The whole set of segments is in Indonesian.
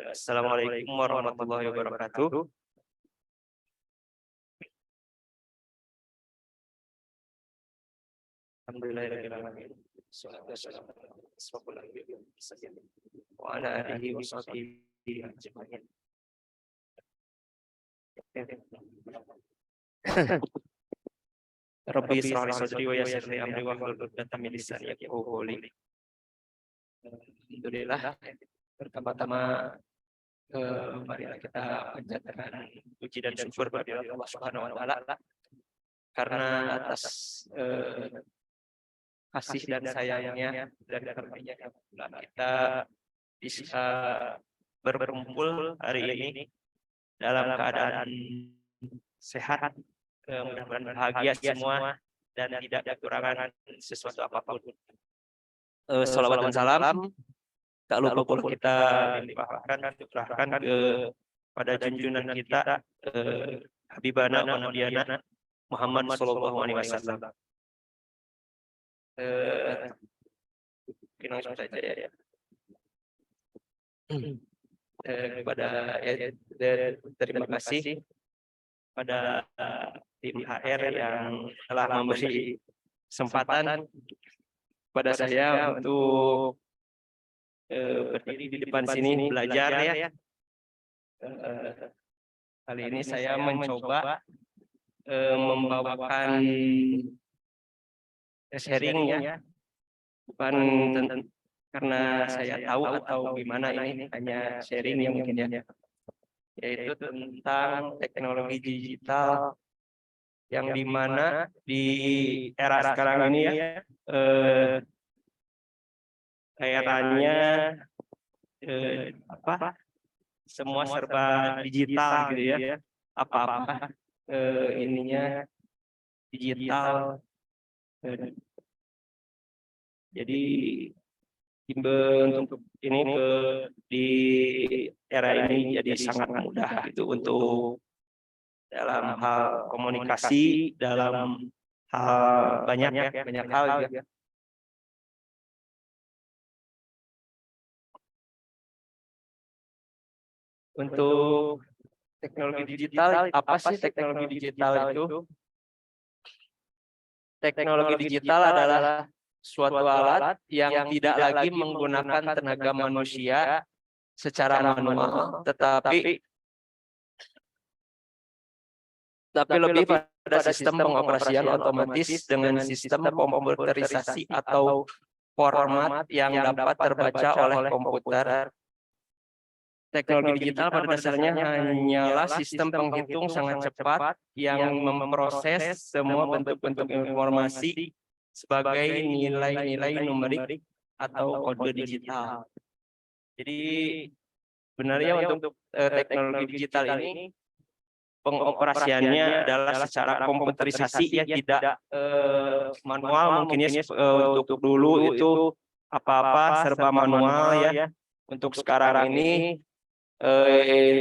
Assalamualaikum warahmatullahi wabarakatuh. Alhamdulillahirrahmanirrahim. Wa ala alihi wa sahbihi ajma'in. Rabbi israh li sadri wa yassir li amri wahlul 'uqdatam min lisani yafqahu qawli. Alhamdulillah, pertama-tama marilah kita panjatkan puji dan syukur kepada Allah Subhanahu wa taala karena atas kasih dan sayangnya dan karunia-Nya kita bisa berkumpul hari ini dalam keadaan sehat, mudah-mudahan bahagia semua dan tidak kekurangan sesuatu apapun. Salawat dan salam tak lupa pula kita limpahkan kepada junjungan kita Habibana wa Nabiana Muhammad sallallahu alaihi wasallam. Mungkin langsung saja ya. Terima kasih pada tim HR yang telah memberi kesempatan pada saya untuk berdiri di depan sini belajar ya. Kali ini saya mencoba membawakan sharing ya, bukan karena saya tahu atau gimana, ini hanya sharing yang mungkin ya, yaitu tentang teknologi digital yang dimana di era sekarang ini ya, eranya semua serba digital gitu ya, apa-apa ininya digital. Jadi untuk ini di era ini jadi sangat mudah gitu untuk dalam hal komunikasi, dalam hal banyak hal ya. Untuk teknologi digital, apa sih teknologi digital itu? Teknologi digital adalah suatu alat yang tidak lagi menggunakan tenaga manusia secara manual, tetapi lebih pada sistem pengoperasian otomatis dengan sistem komputerisasi atau format yang dapat terbaca oleh komputer. Teknologi digital pada dasarnya hanyalah sistem penghitung sangat cepat yang memproses semua bentuk-bentuk informasi sebagai nilai-nilai numerik atau kode digital. Jadi sebenarnya untuk teknologi digital ini pengoperasiannya adalah secara komputerisasi ya, tidak manual mungkin ya. Untuk dulu itu apa-apa serba manual ya. Untuk sekarang ini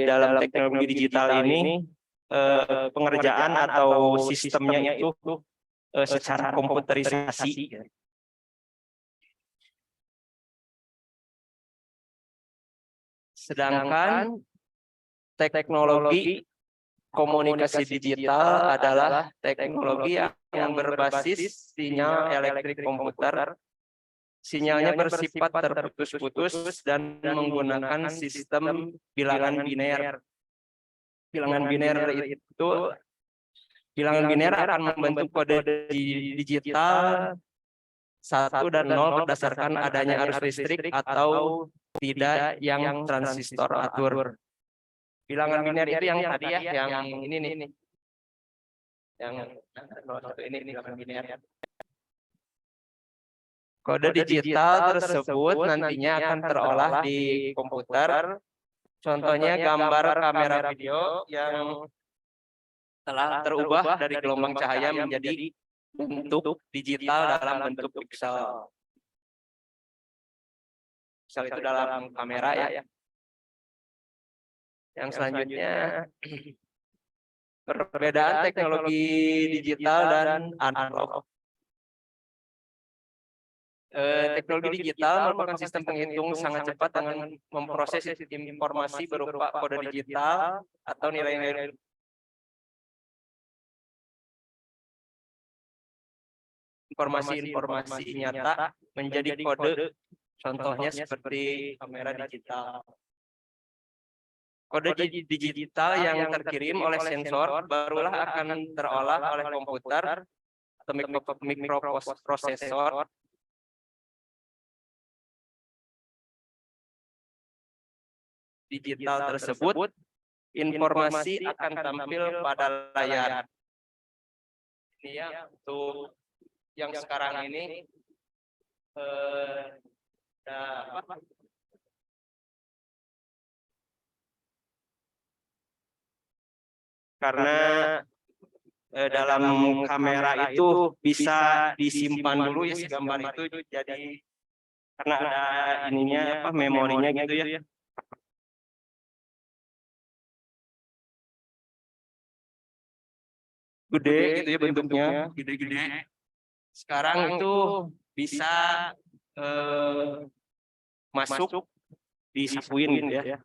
dalam teknologi digital ini pengerjaan atau sistemnya itu secara komputerisasi. Sedangkan teknologi komunikasi digital adalah teknologi yang berbasis sinyal elektrik komputer. Sinyalnya bersifat terputus-putus dan menggunakan sistem bilangan biner. Bilangan biner akan membentuk kode digital 1 dan 0 berdasarkan adanya arus listrik atau tidak yang transistor atur. Bilangan biner itu yang tadi ya, yang ini nih. Yang ini bilangan biner. Kode digital tersebut nantinya akan terolah di komputer. Contohnya gambar kamera video yang telah terubah dari gelombang cahaya menjadi bentuk digital dalam bentuk piksel. Piksel itu dalam kamera ya. Yang selanjutnya, perbedaan teknologi digital dan analog. Teknologi digital merupakan sistem penghitung sangat cepat dengan memproses informasi berupa kode digital atau nilai-nilai informasi nyata menjadi kode, contohnya seperti kamera digital. Kode digital yang terkirim oleh sensor barulah akan terolah oleh komputer atau mikroprosesor digital tersebut. Informasi akan tampil pada layar. Ini ya untuk yang sekarang ini karena dalam kamera itu bisa disimpan dulu ya si gambar itu, jadi karena ada ininya memorinya gitu ya. Gede gitu ya bentuknya, gede-gede. Sekarang itu bisa masuk disapuin gitu ya.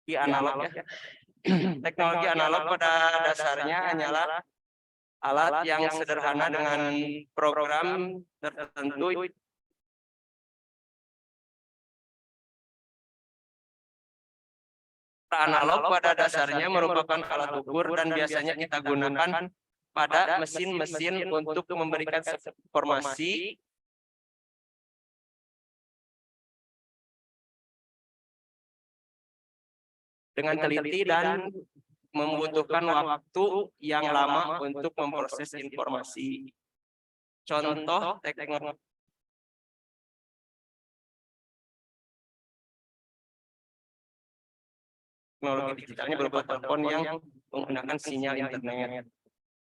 Di analog ya. Teknologi analog pada dasarnya hanyalah alat yang sederhana dengan program tertentu analog pada dasarnya merupakan alat ukur dan biasanya kita gunakan pada mesin-mesin untuk memberikan informasi dengan teliti dan membutuhkan waktu yang lama untuk memproses informasi. Contoh teknologi digitalnya berupa telepon yang menggunakan sinyal internet.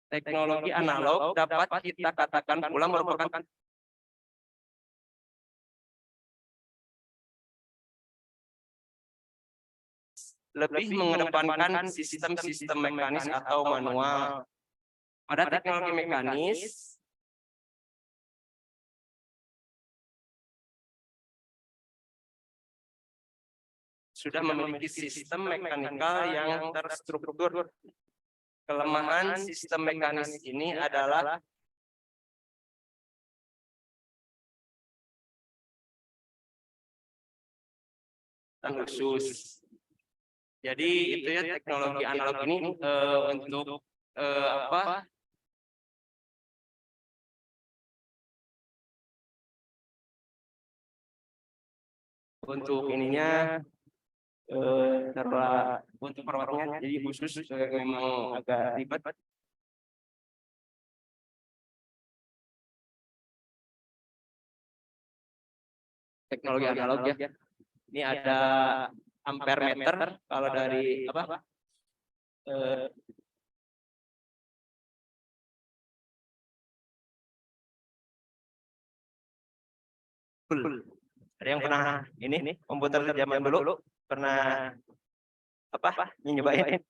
Teknologi analog dapat kita katakan pula merupakan lebih mengedepankan sistem-sistem mekanis atau manual. Pada teknologi mekanis, sudah memiliki sistem mekanikal yang terstruktur. Kelemahan sistem mekanis ini adalah khusus. Jadi itu ya teknologi analog ini untuk apa? Untuk ininya untuk perawatnya jadi khusus memang agak ribet. Teknologi analog ya. Ini ada ampere meter kalau dari apa? Ada yang pernah ini komputer zaman dulu pernah apa? Nyobain?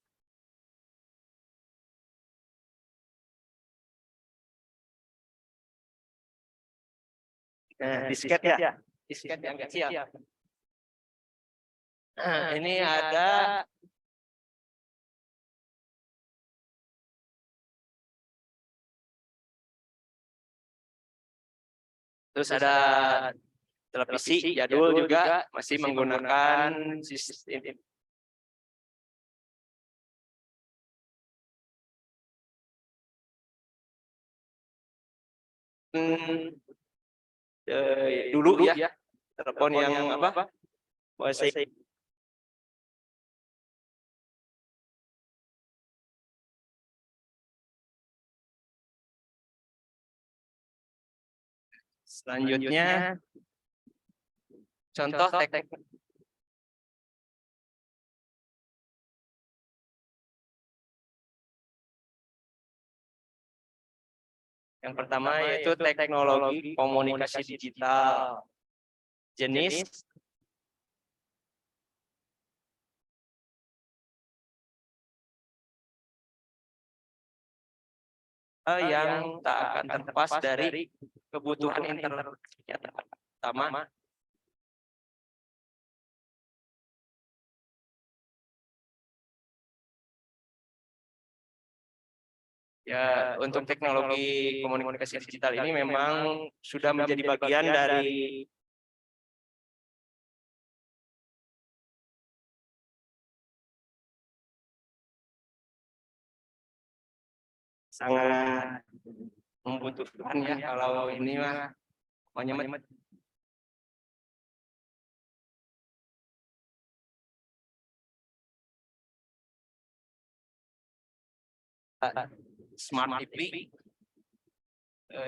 Disket ya. Disket yang kecil. Nah, ini ada terus ada televisi jadul juga masih menggunakan sistem dulu ya, telepon yang apa? Selanjutnya contoh yang pertama yaitu teknologi komunikasi digital. Jenis yang tak akan terlepas dari kebutuhan internet yang pertama. Ya, untuk teknologi komunikasi digital ini memang sudah menjadi bagian dari sangat membutuhkan ya kalau ini mah pokoknya smart TV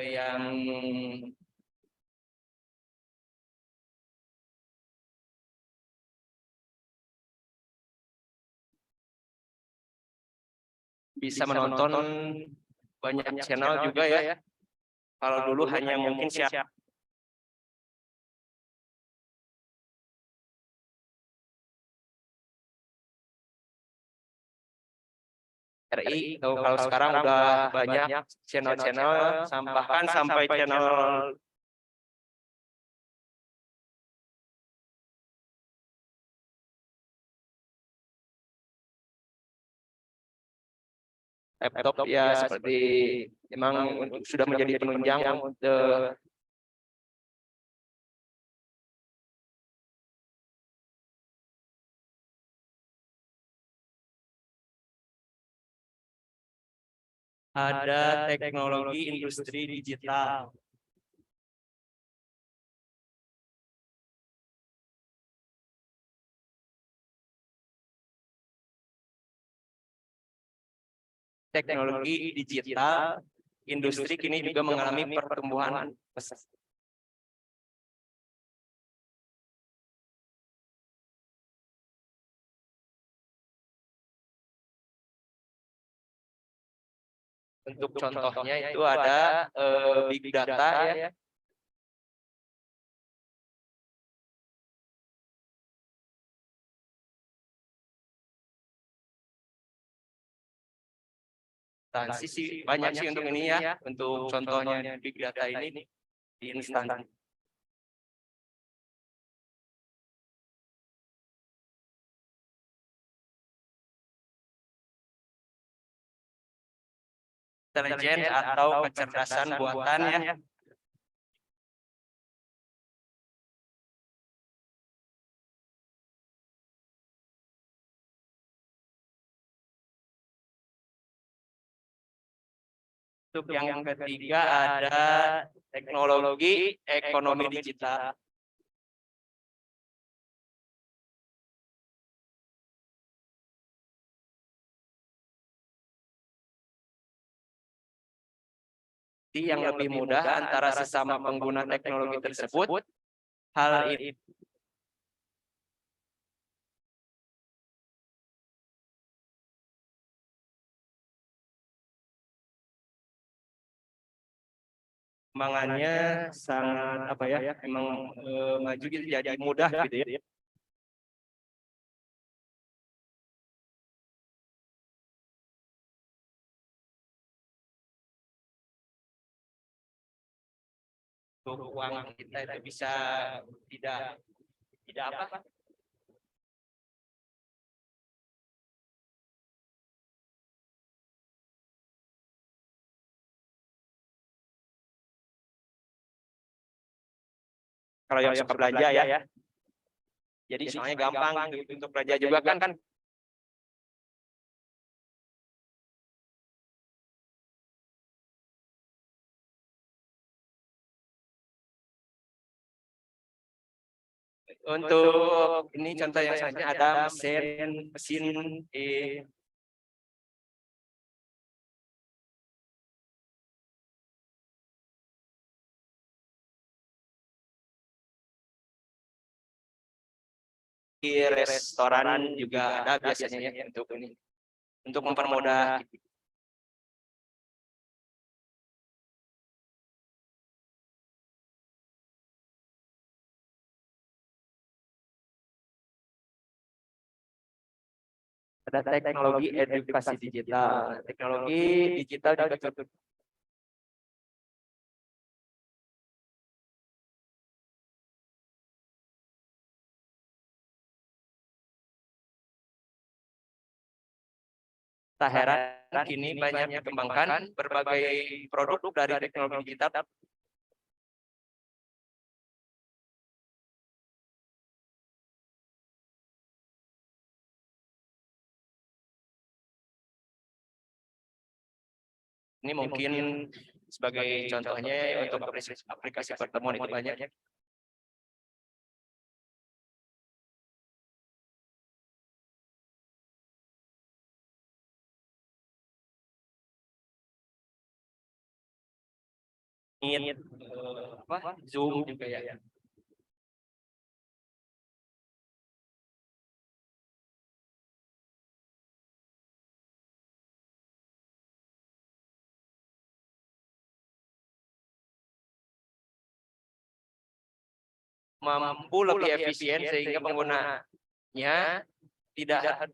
yang bisa menonton banyak channel juga ya. Kalau dulu hanya mungkin siap RI, kalau sekarang udah banyak channel-channel, bahkan sampai channel laptop ya seperti memang sudah menjadi penunjang untuk ada teknologi industri digital. Teknologi digital industri kini juga mengalami pertumbuhan pesat. Untuk contohnya itu ada big data ya. Transisi banyak sih untuk ini ya, untuk contohnya big data ini di instan. Intelijen atau kecerdasan buatan ya. Untuk yang ketiga ada teknologi ekonomi digital. Yang lebih mudah antara sesama pengguna teknologi tersebut. Hal ini perkembangannya sangat apa ya, memang maju gitu, jadi mudah gitu ya. Untuk uang kita itu bisa tidak apa, kalau yang suka belanja ya. Jadi soalnya gampang gitu untuk belanja juga kan. Untuk ini contoh yang selanjutnya ada mesin di restoran juga ada biasanya ya untuk ini, untuk mempermudah. Ada teknologi edukasi digital. Teknologi digital juga Tak heran kini banyak dikembangkan berbagai produk dari teknologi digital. Ini mungkin sebagai contohnya untuk aplikasi pertemuan itu banyak. Meet, Zoom juga ya. Mampu lebih efisien sehingga penggunanya tidak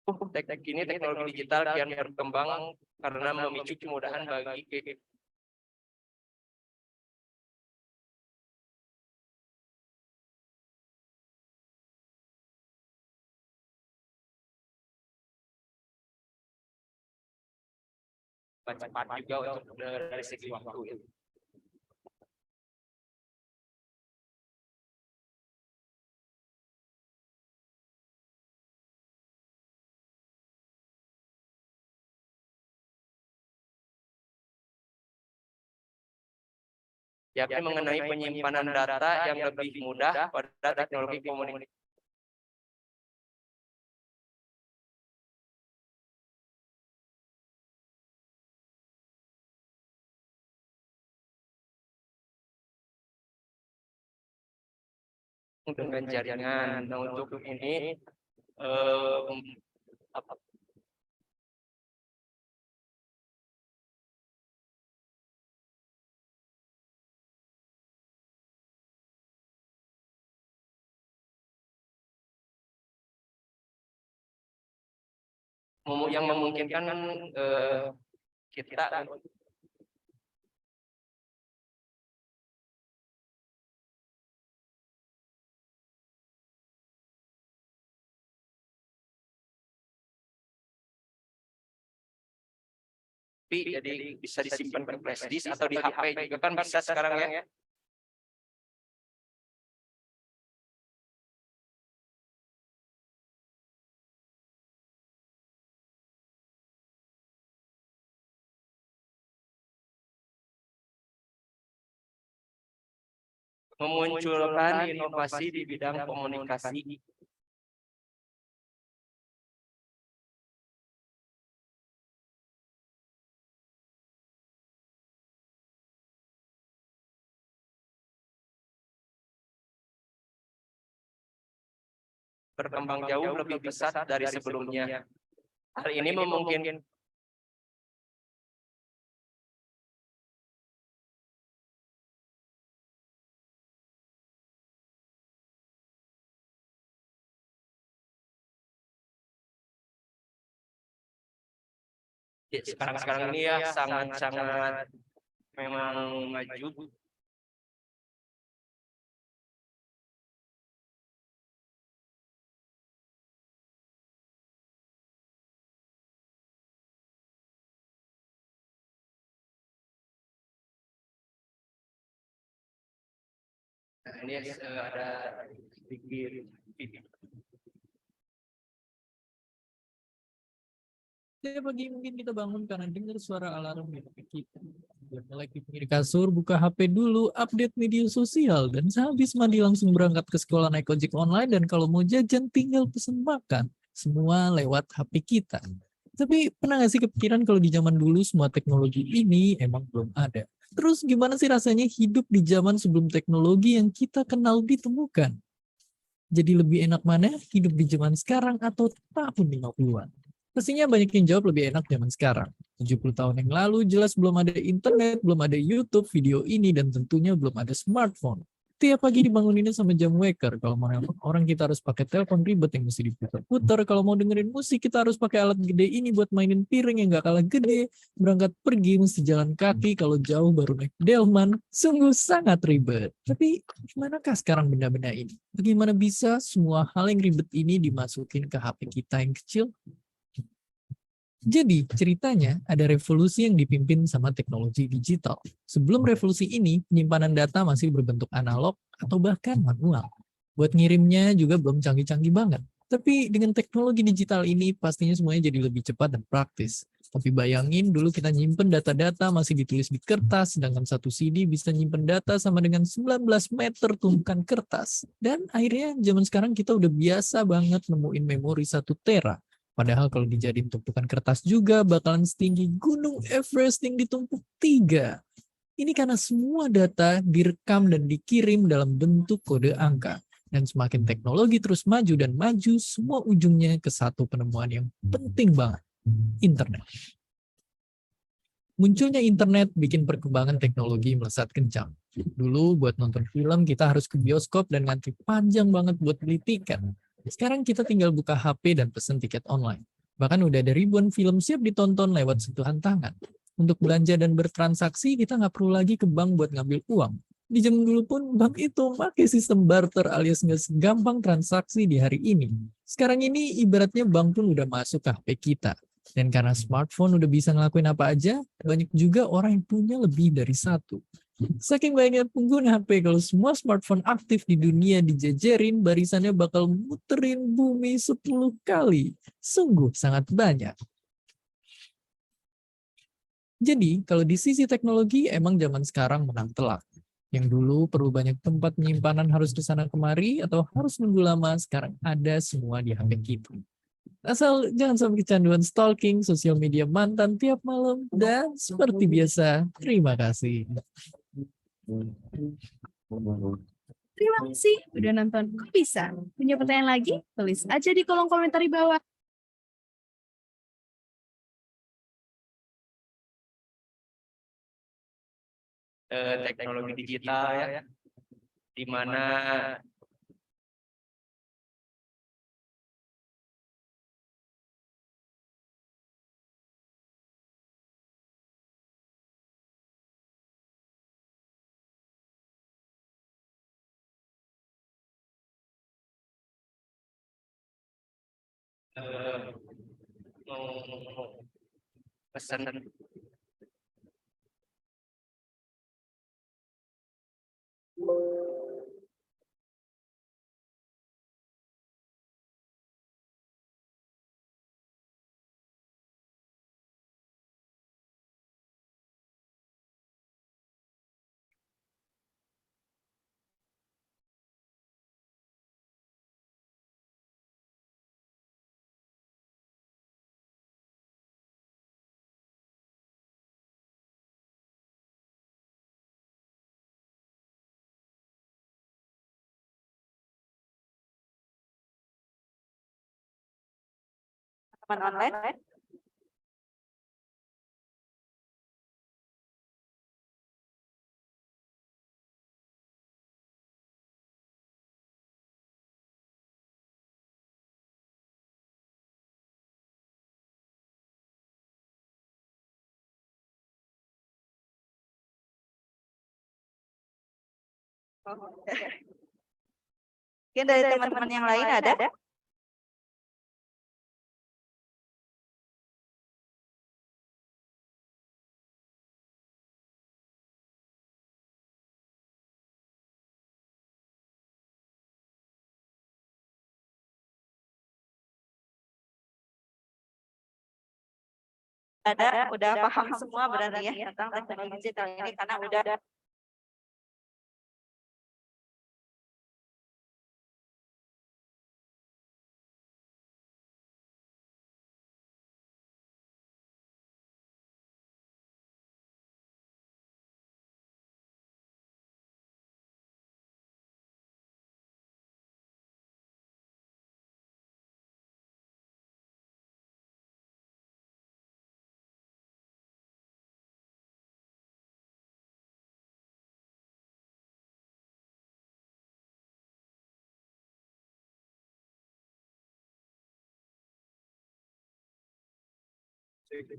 teknik ini teknologi digital kian berkembang karena memicu kemudahan bagi cepat juga untuk dari segi waktu itu. Yakni mengenai penyimpanan data yang lebih mudah pada teknologi komunikasi. Dengan jaringan. Nah, untuk ini yang memungkinkan kita jadi bisa disimpan ke flash disk atau di HP juga kan bisa sekarang ya. Memunculkan inovasi di bidang komunikasi. Berkembang jauh lebih pesat dari sebelumnya. Hal ini memungkinkan sekarang ini ya sangat memang maju. Nah, ini ada sedikit video. Ya, pagi mungkin kita bangun karena dengar suara alarm di HP kita. Lagi di kasur, buka HP dulu, update media sosial, dan sehabis mandi langsung berangkat ke sekolah naik ojek online, dan kalau mau jajan tinggal pesen makan. Semua lewat HP kita. Tapi pernah nggak sih kepikiran kalau di zaman dulu semua teknologi ini emang belum ada? Terus gimana sih rasanya hidup di zaman sebelum teknologi yang kita kenal ditemukan? Jadi lebih enak mana hidup di zaman sekarang atau tahun 50-an? Pastinya banyak yang jawab lebih enak zaman sekarang. 70 tahun yang lalu jelas belum ada internet, belum ada YouTube, video ini, dan tentunya belum ada smartphone. Tiap pagi dibanguninnya sama jam waker. Kalau mau nelpon orang kita harus pakai telepon ribet yang mesti diputar-putar. Kalau mau dengerin musik kita harus pakai alat gede ini buat mainin piring yang gak kalah gede. Berangkat pergi mesti jalan kaki, kalau jauh baru naik delman. Sungguh sangat ribet. Tapi gimanakah sekarang benda-benda ini? Bagaimana bisa semua hal yang ribet ini dimasukin ke HP kita yang kecil? Jadi, ceritanya ada revolusi yang dipimpin sama teknologi digital. Sebelum revolusi ini, penyimpanan data masih berbentuk analog atau bahkan manual. Buat ngirimnya juga belum canggih-canggih banget. Tapi dengan teknologi digital ini, pastinya semuanya jadi lebih cepat dan praktis. Tapi bayangin dulu kita nyimpen data-data masih ditulis di kertas, sedangkan satu CD bisa nyimpen data sama dengan 19 meter tumpukan kertas. Dan akhirnya zaman sekarang kita udah biasa banget nemuin memori 1 tera. Padahal kalau dijadiin tumpukan kertas juga bakalan setinggi Gunung Everest yang ditumpuk 3. Ini karena semua data direkam dan dikirim dalam bentuk kode angka. Dan semakin teknologi terus maju dan maju, semua ujungnya ke satu penemuan yang penting banget, internet. Munculnya internet bikin perkembangan teknologi melesat kencang. Dulu buat nonton film kita harus ke bioskop dan ngantri panjang banget buat beli tiket. Sekarang kita tinggal buka HP dan pesen tiket online. Bahkan udah ada ribuan film siap ditonton lewat sentuhan tangan. Untuk belanja dan bertransaksi kita nggak perlu lagi ke bank buat ngambil uang. Di zaman dulu pun bank itu pakai sistem barter alias nggak segampang transaksi di hari ini. Sekarang ini ibaratnya bank pun udah masuk ke HP kita. Dan karena smartphone udah bisa ngelakuin apa aja, banyak juga orang yang punya lebih dari satu. Saking banyaknya pengguna HP, kalau semua smartphone aktif di dunia dijejerin, barisannya bakal muterin bumi 10 kali. Sungguh sangat banyak. Jadi, kalau di sisi teknologi, emang zaman sekarang menang telak. Yang dulu perlu banyak tempat penyimpanan harus ke sana kemari, atau harus nunggu lama, sekarang ada semua di HP kita. Asal jangan sampai kecanduan stalking, sosial media mantan tiap malam, dan seperti biasa, terima kasih. Terima kasih udah nonton. Kok bisa? Punya pertanyaan lagi? Tulis aja di kolom komentar di bawah. Teknologi digital ya, di mana mau pesan Teman online. Mungkin dari teman-teman yang lain ada? Udah paham semua berarti ya tentang teknologi digital ini karena udah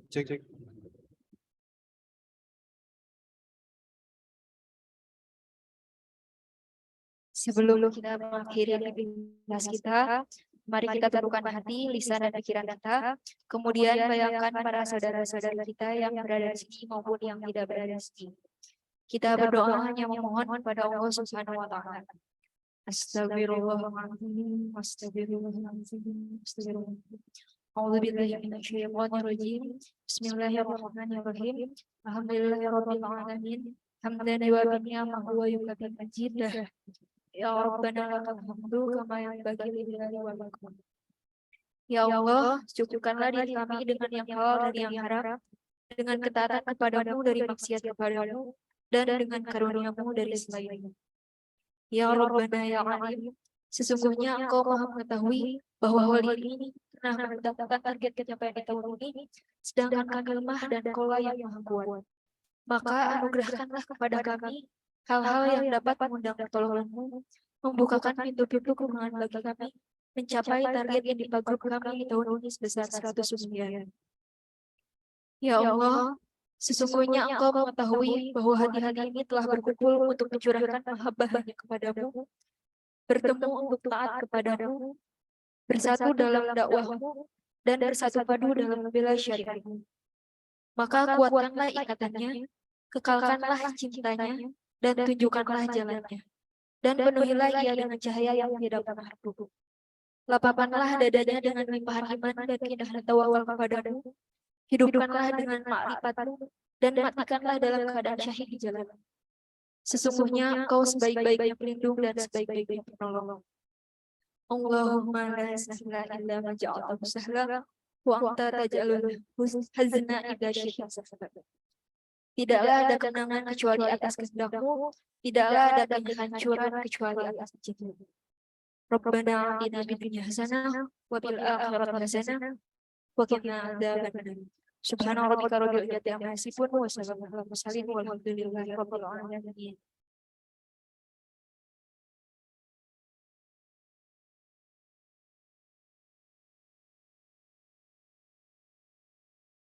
Cek. Sebelum kita mengakhiri aktivitas kita, mari kita teduhkan hati, lisan, dan pikiran kita. Kemudian bayangkan para saudara-saudara kita yang berada di sini maupun yang tidak berada di sini. Kita berdoa hanya memohon kepada Allah Subhanahu wa Ta'ala. Astagfirullahaladzim, astagfirullahaladzim, astagfirullahaladzim. A'udzubillahi minasyaitonirrajim. Bismillahirrahmanirrahim. Alhamdulillahirabbil alamin. Hamdan wa ni'mah wa yukafi majidah. Ya Rabbana lakal hamdu kama yanbaghi li jalali wajhika. Ya Allah, cukupkanlah diri kami dengan yang halal dari yang haram, dengan ketaatan kepadamu dari maksiat kepadamu, dan dengan karunia-Mu dari selainmu. Ya Rabbana ya Alim, sesungguhnya Engkau Maha mengetahui bahwa hal ini pernah menetapkan target pencapaian di tahun ini, sedangkan kami lemah dan Engkaulah yang Maha Kuat. Maka anugerahkanlah kepada kami hal-hal yang dapat mengundang pertolongan-Mu, membukakan pintu-pintu kemenangan bagi kami, mencapai target yang dipagut kami di tahun ini sebesar 109. Ya Allah, sesungguhnya Engkau mengetahui bahwa hati-hati ini telah berkumpul untuk mencurahkan mahabbahnya kepadamu, bertemu untuk taat kepadamu, bersatu dalam dakwahmu, dan bersatu padu dalam membela syariatmu. Maka kuatkanlah ikatannya, kekalkanlah cintanya, dan tunjukkanlah jalannya. Dan penuhilah ia dengan cahaya yang tidak pernah redup. Lapangkanlah dadanya dengan limpahan iman dan keindahan tawakal kepadamu. Hidupkanlah dengan makrifat-Mu dan matikanlah dalam keadaan syahid di jalan. Sesungguhnya Engkau sebaik-baiknya pelindung dan sebaik-baiknya penolong. Allahumma la sahla illa ma ja'altahu sahla wa anta taj'alul hazna idza syi'ta sahla. Tidaklah ada kenangan kecuali atas kehendak-Mu, tidaklah ada kehancuran kecuali atas izin-Mu. Rabbana atina fid dunya hasanah wa fil akhirati hasanah wa qina adzabannar. Subhana rabbika rabbil izzati amma yasifun wa salamun alal mursalin walhamdulillahi rabbil alamin.